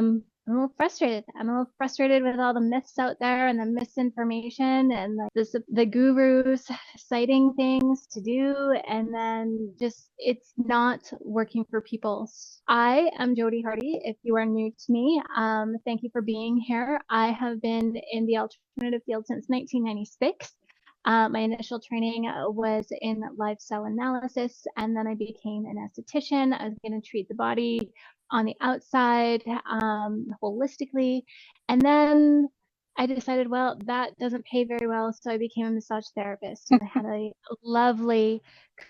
I'm a little frustrated. I'm a little frustrated with all the myths out there and the misinformation and like the gurus citing things to do, and then just it's not working for people. I am Jody Hardy. If you are new to me, thank you for being here. I have been in the alternative field since 1996. My initial training was in lifestyle analysis, and then I became an esthetician. I was going to treat the body on the outside, holistically. And then I decided, well, that doesn't pay very well. So I became a massage therapist, and I had a lovely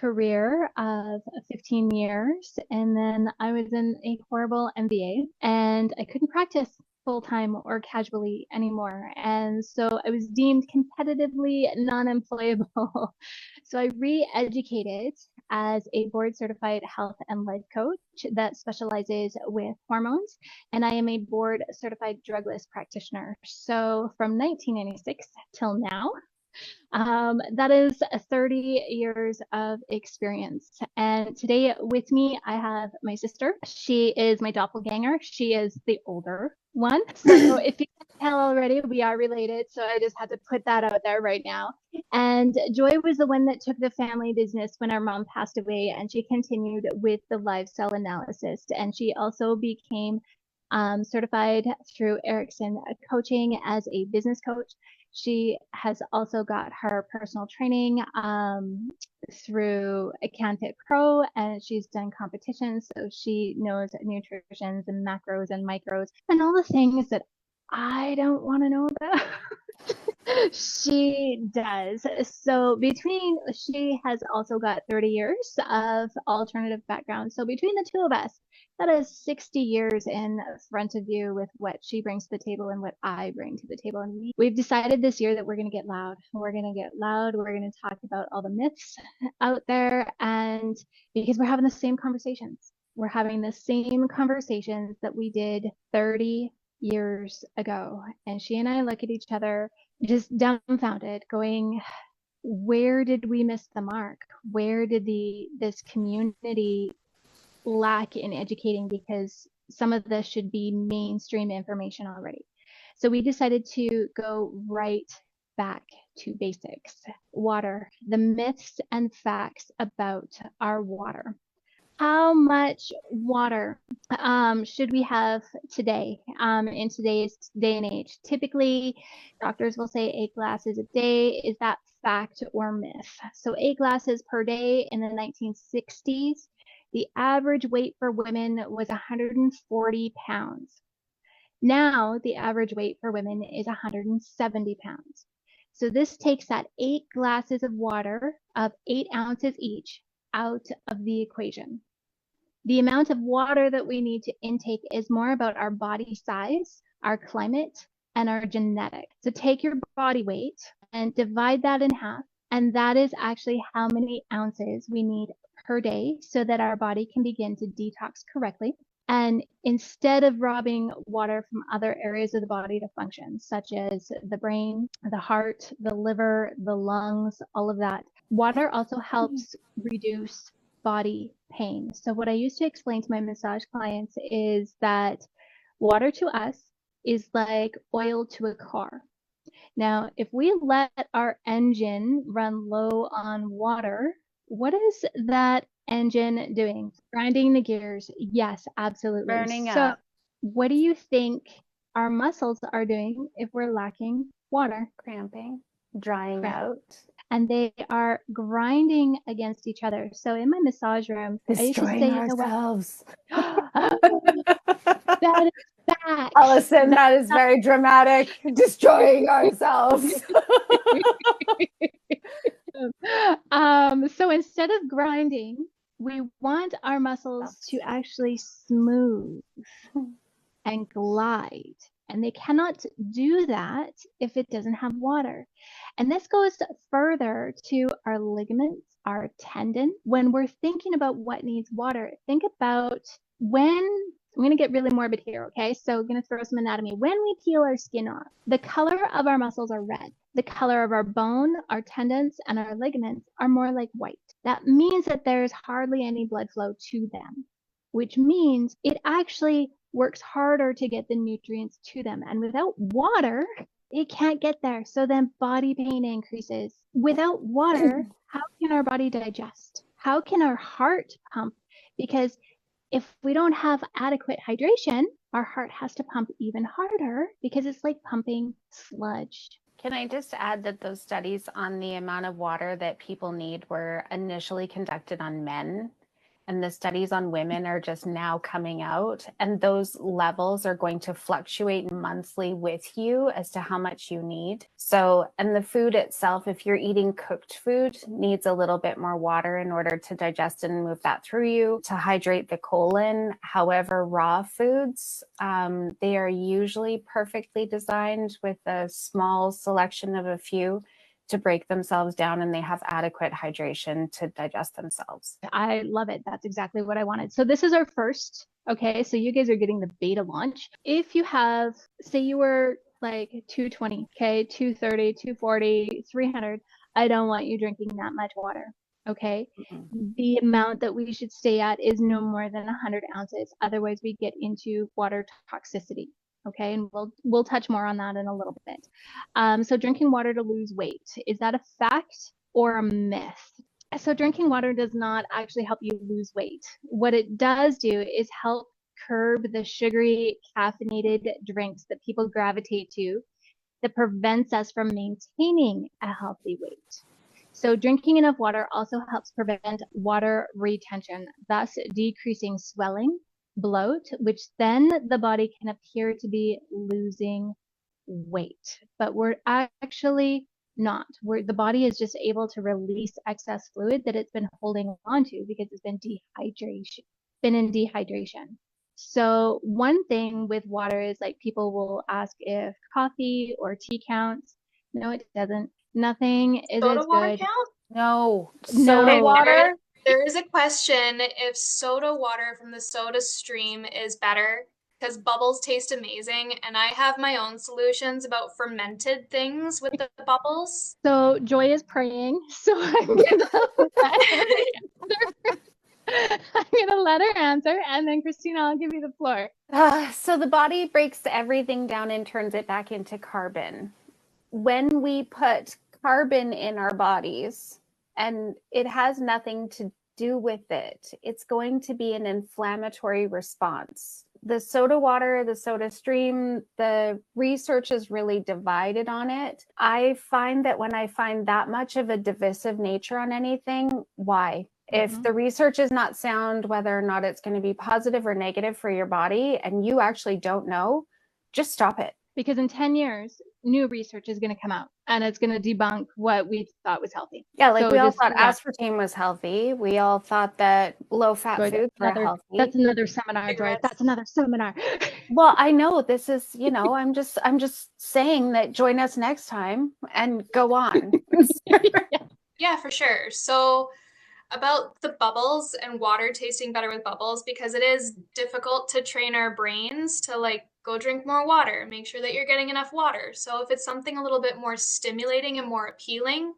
career of 15 years. And then I was in a horrible MBA, and I couldn't practice full-time or casually anymore. And so I was deemed competitively non-employable. So I re-educated as a board certified health and life coach that specializes with hormones. And I am a board certified drugless practitioner. So from 1996 till now, that is 30 years of experience. And today with me, I have my sister. She is my doppelganger. She is the older one. So if you can tell already, we are related. So I just had to put that out there right now. And Joy was the one that took the family business when our mom passed away, and she continued with the lifestyle analysis. And she also became certified through Erickson Coaching as a business coach. She has also got her personal training through Accountant Pro, and she's done competitions, so she knows nutritions and macros and micros and all the things that I don't want to know about. She does. So she has also got 30 years of alternative background. So between the two of us, that is 60 years in front of you with what she brings to the table and what I bring to the table. And we've decided this year that we're going to get loud. We're going to get loud. We're going to talk about all the myths out there. And because we're having the same conversations, we're having the same conversations that we did 30 years ago. And she and I look at each other just dumbfounded, going, where did we miss the mark? Where did this community lack in educating? Because some of this should be mainstream information already. So we decided to go right back to basics. Water, the myths and facts about our water. How much water should we have today in today's day and age? Typically, doctors will say 8 glasses a day. Is that fact or myth? So 8 glasses per day in the 1960s, the average weight for women was 140 pounds. Now, the average weight for women is 170 pounds. So this takes that 8 glasses of water of 8 ounces each out of the equation. The amount of water that we need to intake is more about our body size, our climate, and our genetics. So take your body weight and divide that in half, and that is actually how many ounces we need per day so that our body can begin to detox correctly. And instead of robbing water from other areas of the body to function, such as the brain, the heart, the liver, the lungs, all of that, water also helps reduce body pain. So what I used to explain to my massage clients is that water to us is like oil to a car. Now, if we let our engine run low on water, what is that engine doing? Grinding the gears. Yes, absolutely. Burning So up. what do you think our muscles are doing if we're lacking water? Cramping, drying Cramp. out. And they are grinding against each other. So in my massage room, I used to Destroying say, you know what? ourselves. That is facts. Allison, that is very dramatic. Destroying ourselves. So instead of grinding, we want our muscles to actually smooth and glide. And they cannot do that if it doesn't have water. And this goes further to our ligaments, our tendon. When we're thinking about what needs water, think about when I'm going to get really morbid here, okay? So I'm going to throw some anatomy. When we peel our skin off, the color of our muscles are red. The color of our bone, our tendons, and our ligaments are more like white. That means that there's hardly any blood flow to them, which means it actually works harder to get the nutrients to them. And without water, it can't get there. So then body pain increases. Without water, how can our body digest? How can our heart pump? Because if we don't have adequate hydration, our heart has to pump even harder because it's like pumping sludge. Can I just add that those studies on the amount of water that people need were initially conducted on men, and the studies on women are just now coming out, and those levels are going to fluctuate monthly with you as to how much you need. So, and the food itself, if you're eating cooked food, needs a little bit more water in order to digest and move that through you to hydrate the colon. However, raw foods, they are usually perfectly designed with a small selection of a few to break themselves down, and they have adequate hydration to digest themselves. I love it. That's exactly what I wanted. So this is our first. Okay, so you guys are getting the beta launch. If you have, say you were like 220, okay, 230, 240, 300, I don't want you drinking that much water. Okay, the amount that we should stay at is no more than 100 ounces. Otherwise, we get into water toxicity. Okay, and we'll touch more on that in a little bit. So drinking water to lose weight, is that a fact or a myth? So drinking water does not actually help you lose weight. What it does do is help curb the sugary caffeinated drinks that people gravitate to that prevents us from maintaining a healthy weight. So drinking enough water also helps prevent water retention, thus decreasing swelling, bloat, which then the body can appear to be losing weight. But we're actually not. The body is just able to release excess fluid that it's been holding on to because it's been in dehydration. So one thing with water is like people will ask if coffee or tea counts. No, it doesn't. Nothing is Soda as water good. count? No, No. soda water. There is a question if soda water from the soda stream is better because bubbles taste amazing, and I have my own solutions about fermented things with the bubbles. So Joy is praying. So I'm gonna let her answer, and then Christina, I'll give you the floor. So the body breaks everything down and turns it back into carbon. When we put carbon in our bodies, and it has nothing to do with it, it's going to be an inflammatory response. The soda water, the soda stream, the research is really divided on it. I find that when I find that much of a divisive nature on anything, why? If the research is not sound, whether or not it's going to be positive or negative for your body, and you actually don't know, just stop it. Because in 10 years, new research is going to come out and it's going to debunk what we thought was healthy. Yeah, like we all thought aspartame was healthy. We all thought that low-fat foods were healthy. That's another seminar, Joy. That's another seminar. Well, I know this is, I'm just saying that join us next time and go on. Yeah, for sure. So about the bubbles and water tasting better with bubbles, because it is difficult to train our brains to like go drink more water, make sure that you're getting enough water. So if it's something a little bit more stimulating and more appealing,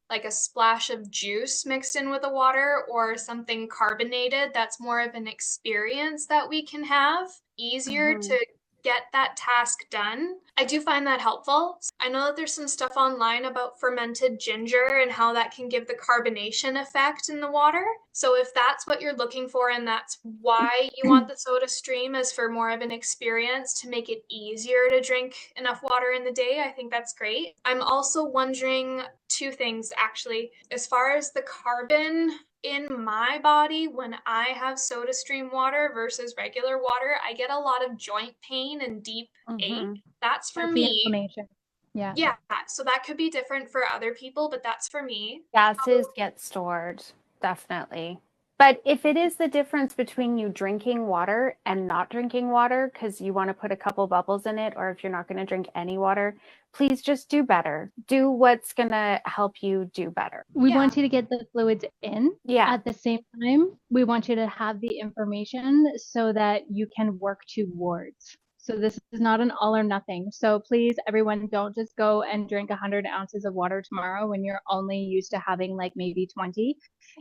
like a splash of juice mixed in with the water or something carbonated, that's more of an experience that we can have, easier to get that task done. I do find that helpful. I know that there's some stuff online about fermented ginger and how that can give the carbonation effect in the water. So if that's what you're looking for and that's why you want the soda stream, is for more of an experience to make it easier to drink enough water in the day, I think that's great. I'm also wondering two things actually. As far as the carbon in my body, when I have soda stream water versus regular water, I get a lot of joint pain and deep ache. That's for me. Inflammation. Yeah. Yeah. So that could be different for other people, but that's for me. Gases get stored, definitely. But if it is the difference between you drinking water and not drinking water because you want to put a couple bubbles in it, or if you're not going to drink any water, please just do better. Do what's going to help you do better. We want you to get the fluids in. Yeah. At the same time, we want you to have the information so that you can work towards So this is not an all or nothing. So please, everyone, don't just go and drink 100 ounces of water tomorrow when you're only used to having like maybe 20,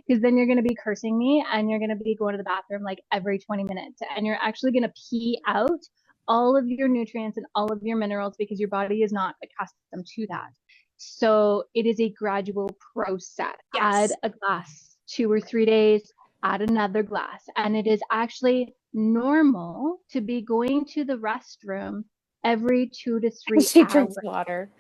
because then you're going to be cursing me and you're going to be going to the bathroom like every 20 minutes, and you're actually going to pee out all of your nutrients and all of your minerals because your body is not accustomed to that. So it is a gradual process. Yes. Add a glass 2 or 3 days, add another glass. And it is actually normal to be going to the restroom every 2 to 3 She hours. drinks water.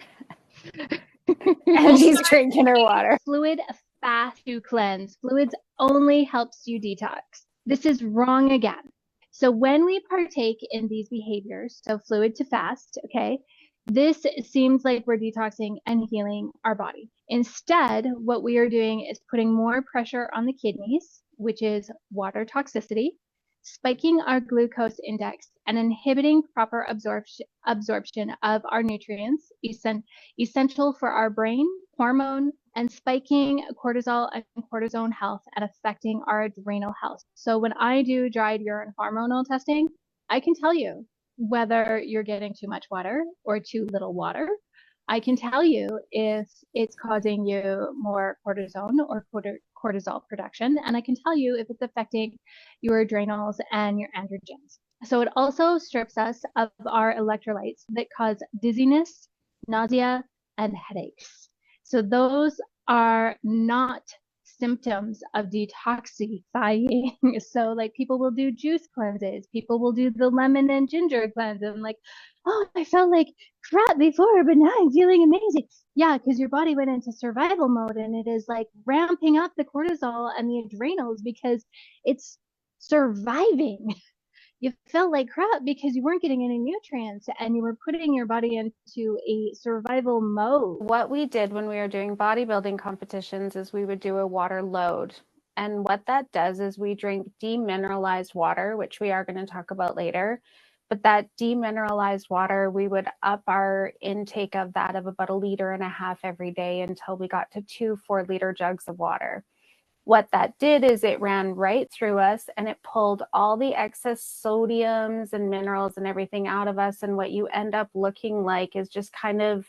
And she's drinking her water. Fluid fast to cleanse. Fluids only helps you detox. This is wrong again. So when we partake in these behaviors, so fluid to fast, okay, this seems like we're detoxing and healing our body. Instead, what we are doing is putting more pressure on the kidneys, which is water toxicity, spiking our glucose index, and inhibiting proper absorption of our nutrients, essential for our brain, hormone, and spiking cortisol and cortisone health and affecting our adrenal health. So when I do dried urine hormonal testing, I can tell you whether you're getting too much water or too little water. I can tell you if it's causing you more cortisone or cortisol production, and I can tell you if it's affecting your adrenals and your androgens. So it also strips us of our electrolytes that cause dizziness, nausea, and headaches. So those are not symptoms of detoxifying. So like people will do juice cleanses, people will do the lemon and ginger cleanse, and like, oh, I felt like crap before, but now I'm feeling amazing. Yeah, because your body went into survival mode and it is like ramping up the cortisol and the adrenals because it's surviving. You felt like crap because you weren't getting any nutrients and you were putting your body into a survival mode. What we did when we were doing bodybuilding competitions is we would do a water load. And what that does is we drink demineralized water, which we are going to talk about later. But that demineralized water, we would up our intake of that of about 1.5 liters every day until we got to 2 4-liter jugs of water. What that did is it ran right through us and it pulled all the excess sodiums and minerals and everything out of us. And what you end up looking like is just kind of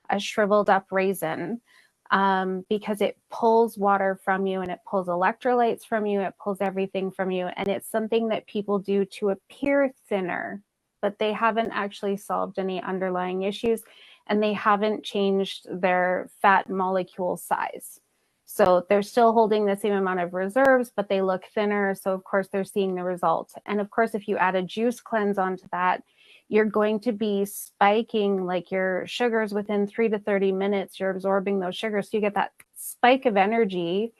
a shriveled up raisin, because it pulls water from you and it pulls electrolytes from you, it pulls everything from you. And it's something that people do to appear thinner, but they haven't actually solved any underlying issues and they haven't changed their fat molecule size. So they're still holding the same amount of reserves, but they look thinner. So of course they're seeing the results. And of course, if you add a juice cleanse onto that, you're going to be spiking like your sugars within 3 to 30 minutes. You're absorbing those sugars. So you get that spike of energy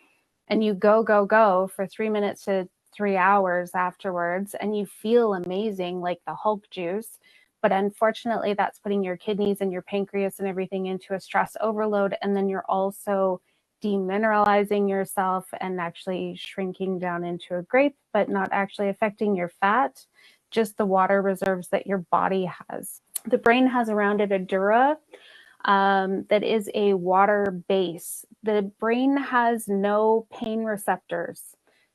and you go for 3 minutes to 3 hours afterwards. And you feel amazing, like the Hulk juice. But unfortunately, that's putting your kidneys and your pancreas and everything into a stress overload. And then you're also demineralizing yourself and actually shrinking down into a grape, but not actually affecting your fat, just the water reserves that your body has. The brain has around it a dura that is a water base. The brain has no pain receptors.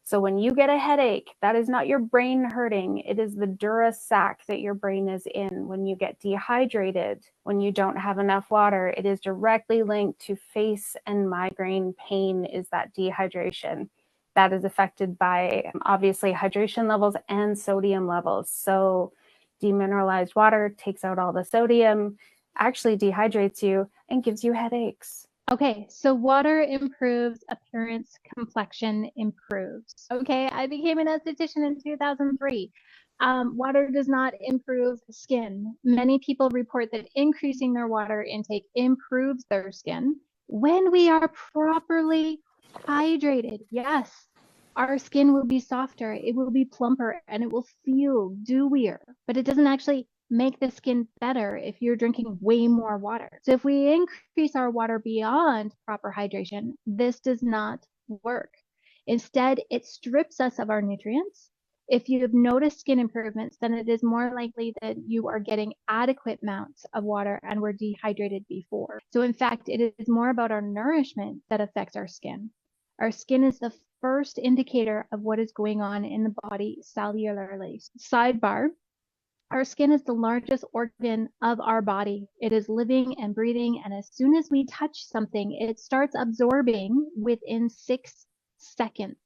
So when you get a headache, that is not your brain hurting. It is the dura sac that your brain is in. When you get dehydrated, when you don't have enough water, it is directly linked to face and migraine pain, is that dehydration. That is affected by obviously hydration levels and sodium levels. So demineralized water takes out all the sodium, actually dehydrates you and gives you headaches. Okay, so water improves appearance, complexion improves. Okay, I became an esthetician in 2003. Water does not improve skin. Many people report that increasing their water intake improves their skin when we are properly hydrated. Yes, our skin will be softer, it will be plumper, and it will feel dewier, but it doesn't actually make the skin better if you're drinking way more water. So if we increase our water beyond proper hydration, this does not work. Instead, it strips us of our nutrients. If you've noticed skin improvements, then it is more likely that you are getting adequate amounts of water and were dehydrated before. So in fact, it is more about our nourishment that affects our skin. Our skin is the first indicator of what is going on in the body cellularly. Sidebar, Our skin is the largest organ of our body. It is living and breathing, and as soon as we touch something, it starts absorbing within 6 seconds.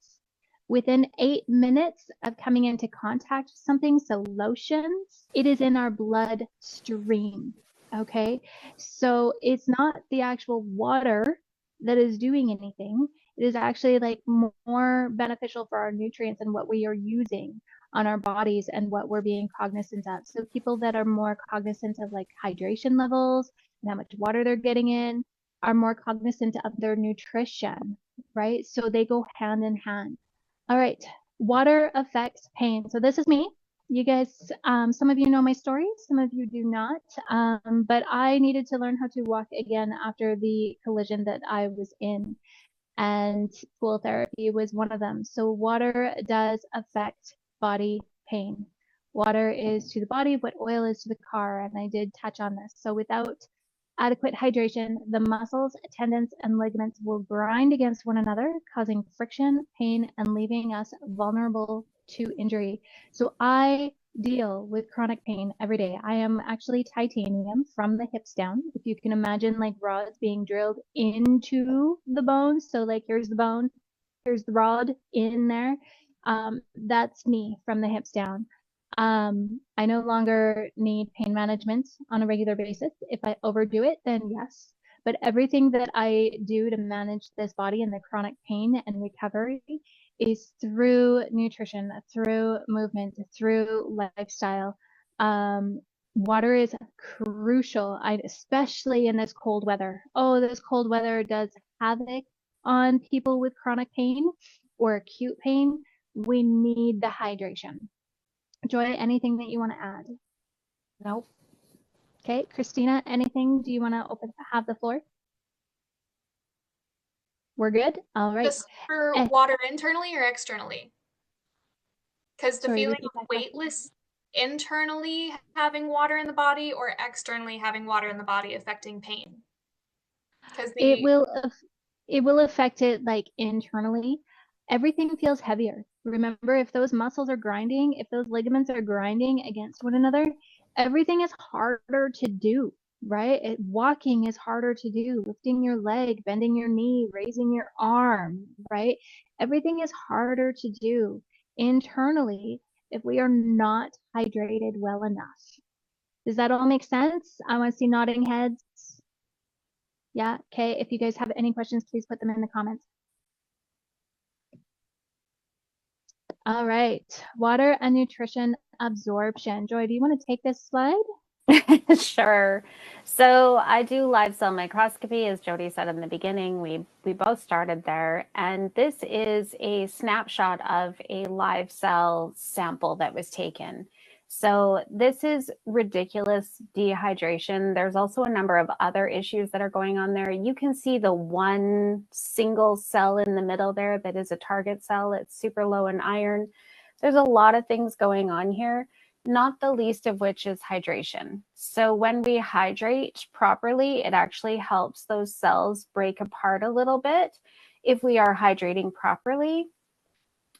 Within 8 minutes of coming into contact with something, so lotions, it is in our bloodstream. Okay, so it's not the actual water that is doing anything. It is actually like more beneficial for our nutrients and what we are using on our bodies and what we're being cognizant of. So people that are more cognizant of like hydration levels and how much water they're getting in are more cognizant of their nutrition, right? So they go hand in hand. All right, water affects pain. So this is me. You guys, some of you know my story, some of you do not, but I needed to learn how to walk again after the collision that I was in, and pool therapy was one of them. So water does affect body pain. Water is to the body what oil is to the car, and I did touch on this. So without adequate hydration, the muscles, tendons, and ligaments will grind against one another, causing friction, pain, and leaving us vulnerable to injury. So I deal with chronic pain every day. I am actually titanium from the hips down. If you can imagine like rods being drilled into the bones. So like here's the bone, here's the rod in there. That's me from the hips down. I no longer need pain management on a regular basis. If I overdo it, then yes. But everything that I do to manage this body and the chronic pain and recovery is through nutrition, through movement, through lifestyle. Water is crucial, especially in this cold weather. Oh, this cold weather does havoc on people with chronic pain or acute pain. We need the hydration. Joy, anything that you want to add? Nope. Okay, Christina, anything? Do you want to have the floor? We're good? All right. Just for water internally or externally? Because the feeling of weightless internally having water in the body or externally having water in the body affecting pain? Because it will affect it like internally. Everything feels heavier. Remember, if those muscles are grinding, if those ligaments are grinding against one another, everything is harder to do, right? Walking is harder to do, lifting your leg, bending your knee, raising your arm, right? Everything is harder to do internally if we are not hydrated well enough. Does that all make sense? I want to see nodding heads. Yeah, okay. If you guys have any questions, please put them in the comments. All right, water and nutrition absorption. Joy, do you want to take this slide? Sure. So I do live cell microscopy, as Jody said in the beginning. We both started there, and this is a snapshot of a live cell sample that was taken. So this is ridiculous dehydration. There's also a number of other issues that are going on there. You can see the one single cell in the middle there that is a target cell. It's super low in iron. There's a lot of things going on here, not the least of which is hydration. So when we hydrate properly, it actually helps those cells break apart a little bit if we are hydrating properly.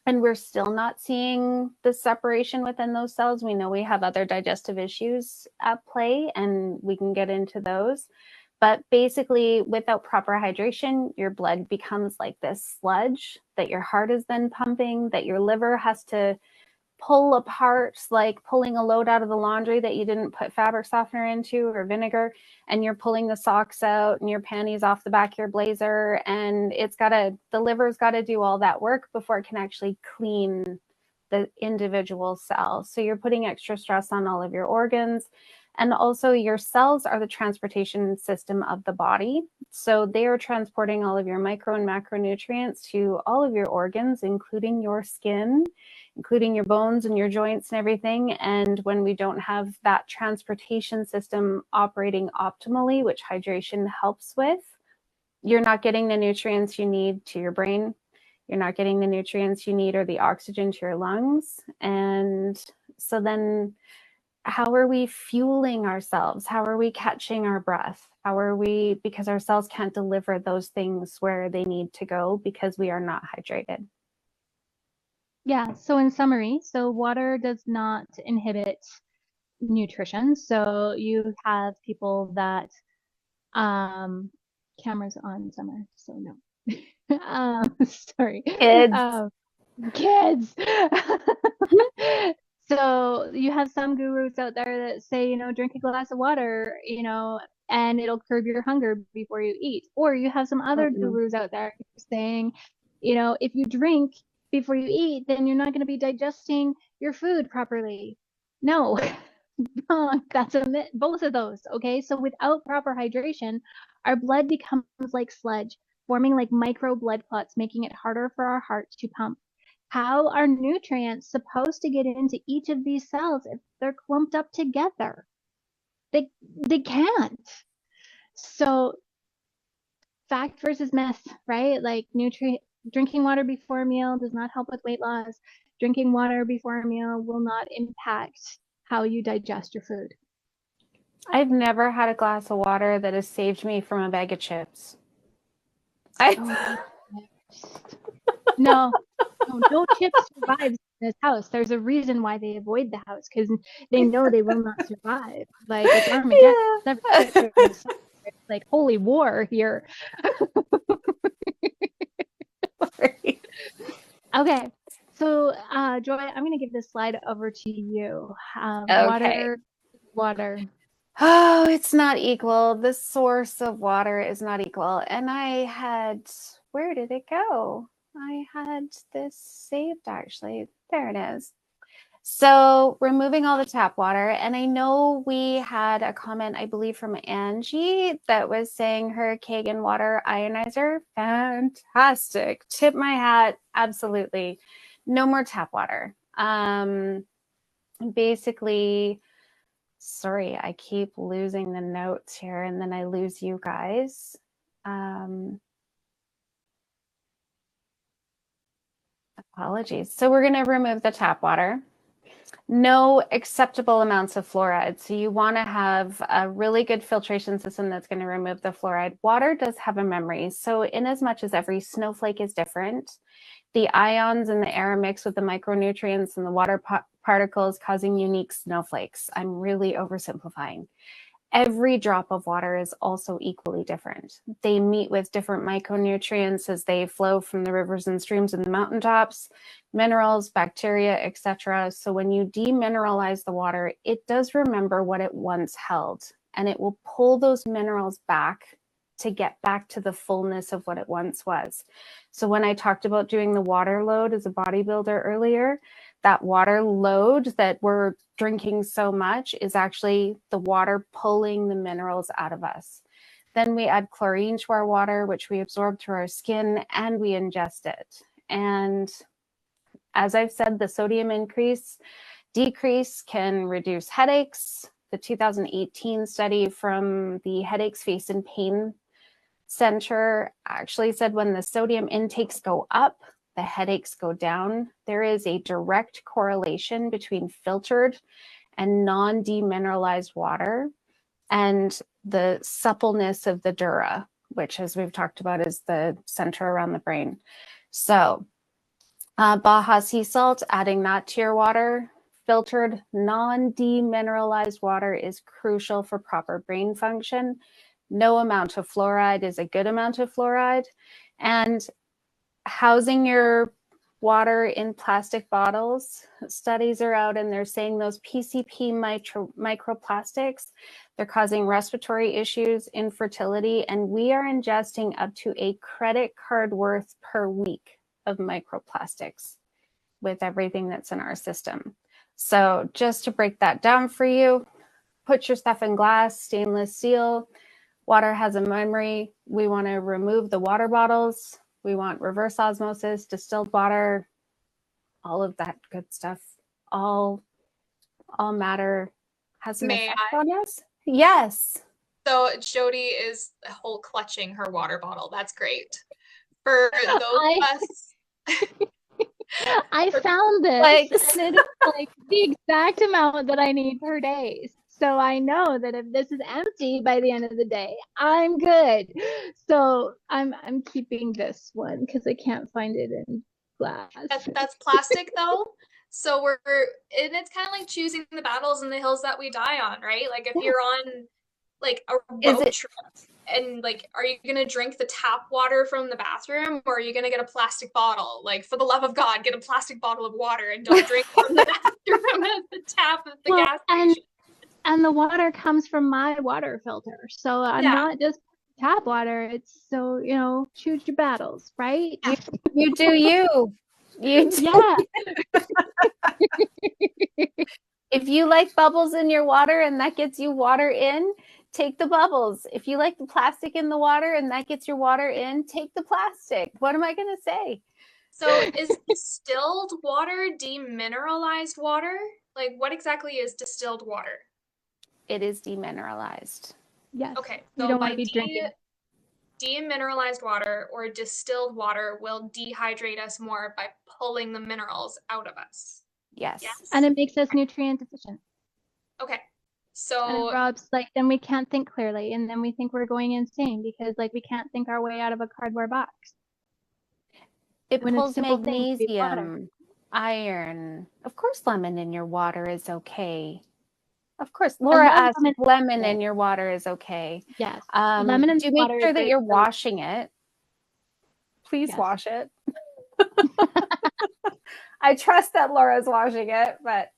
And we're still not seeing the separation within those cells. We know we have other digestive issues at play, and we can get into those. But basically, without proper hydration, your blood becomes like this sludge that your heart is then pumping, that your liver has to pull apart, like pulling a load out of the laundry that you didn't put fabric softener into or vinegar, and you're pulling the socks out and your panties off the back of your blazer, and the liver's got to do all that work before it can actually clean the individual cells. So you're putting extra stress on all of your organs. And also your cells are the transportation system of the body. So they are transporting all of your micro and macronutrients to all of your organs, including your skin, including your bones and your joints and everything. And when we don't have that transportation system operating optimally, which hydration helps with, you're not getting the nutrients you need to your brain. You're not getting the nutrients you need or the oxygen to your lungs. And so then how are we fueling ourselves? How are we catching our breath? How are we, because our cells can't deliver those things where they need to go because we are not hydrated. Yeah, so in summary, so water does not inhibit nutrition. So you have people that, cameras on summer, so no. Sorry. Kids. Kids. So you have some gurus out there that say, drink a glass of water, and it'll curb your hunger before you eat. Or you have some other gurus out there saying, if you drink before you eat, then you're not going to be digesting your food properly. No, wrong. That's a myth. Both of those. Okay. So without proper hydration, our blood becomes like sludge, forming like micro blood clots, making it harder for our heart to pump. How are nutrients supposed to get into each of these cells if they're clumped up together? They can't. So fact versus myth, right? Like drinking water before a meal does not help with weight loss. Drinking water before a meal will not impact how you digest your food. I've never had a glass of water that has saved me from a bag of chips. No chips survives in this house. There's a reason why they avoid the house, because they know they will not survive. Like, it's Armageddon. Yeah. It's like holy war here. Okay. So, Joy, I'm going to give this slide over to you. Okay. Water. Oh, it's not equal. The source of water is not equal. And where did it go? I had this saved actually. There it is. So removing all the tap water. And I know we had a comment, I believe, from Angie that was saying her Kagan water ionizer. Fantastic. Tip my hat. Absolutely. No more tap water. Basically, sorry, I keep losing the notes here and then I lose you guys. Apologies. So we're going to remove the tap water. No acceptable amounts of fluoride. So you want to have a really good filtration system that's going to remove the fluoride. Water does have a memory. So in as much as every snowflake is different, the ions in the air mix with the micronutrients and the water particles causing unique snowflakes. I'm really oversimplifying. Every drop of water is also equally different. They meet with different micronutrients as they flow from the rivers and streams and the mountaintops, minerals, bacteria, etc. So when you demineralize the water, it does remember what it once held, and it will pull those minerals back to get back to the fullness of what it once was. So when I talked about doing the water load as a bodybuilder earlier, that water load that we're drinking so much is actually the water pulling the minerals out of us. Then we add chlorine to our water, which we absorb through our skin, and we ingest it. And as I've said, the sodium decrease can reduce headaches. The 2018 study from the Headaches, Face, and Pain Center actually said when the sodium intakes go up, the headaches go down. There is a direct correlation between filtered and non-demineralized water and the suppleness of the dura, which, as we've talked about, is the center around the brain. So Baja sea salt, adding that to your water. Filtered, non-demineralized water is crucial for proper brain function. No amount of fluoride is a good amount of fluoride. And housing your water in plastic bottles, studies are out and they're saying those PCP microplastics, they're causing respiratory issues, infertility, and we are ingesting up to a credit card worth per week of microplastics with everything that's in our system. So just to break that down for you, put your stuff in glass, stainless steel. Water has a memory. We want to remove the water bottles. We want reverse osmosis, distilled water, all of that good stuff. All matter has an effect on us. Yes. So Jody is whole clutching her water bottle. That's great. For those of us. I found this, and it is like the exact amount that I need per day. So I know that if this is empty by the end of the day, I'm good. So I'm keeping this one because I can't find it in glass. That's plastic though. So and it's kind of like choosing the battles and the hills that we die on, right? Like if you're on like a Is road it trip and like, are you gonna drink the tap water from the bathroom or are you gonna get a plastic bottle? Like for the love of God, get a plastic bottle of water and don't drink from the bathroom at the tap at the Well, gas station. and the water comes from my water filter. So I'm Yeah. not just tap water. It's so, choose your battles, right? you do you. You do. Yeah. If you like bubbles in your water and that gets you water in, take the bubbles. If you like the plastic in the water and that gets your water in, take the plastic. What am I going to say? So is distilled water demineralized water? Like what exactly is distilled water? It is demineralized. Yes. Okay, You so don't want by to be drinking. demineralized water or distilled water will dehydrate us more by pulling the minerals out of us. Yes. And it makes us nutrient deficient. Okay. And So it robs, then we can't think clearly. And then we think we're going insane because we can't think our way out of a cardboard box. It When a pulls simple thing could be water. magnesium, iron. Of course, lemon in your water is okay. Of course. Laura asked if lemon in your water is okay. Yes. Lemon in make water sure is that great you're for- washing it. Please Yes. wash it. I trust that Laura's washing it, but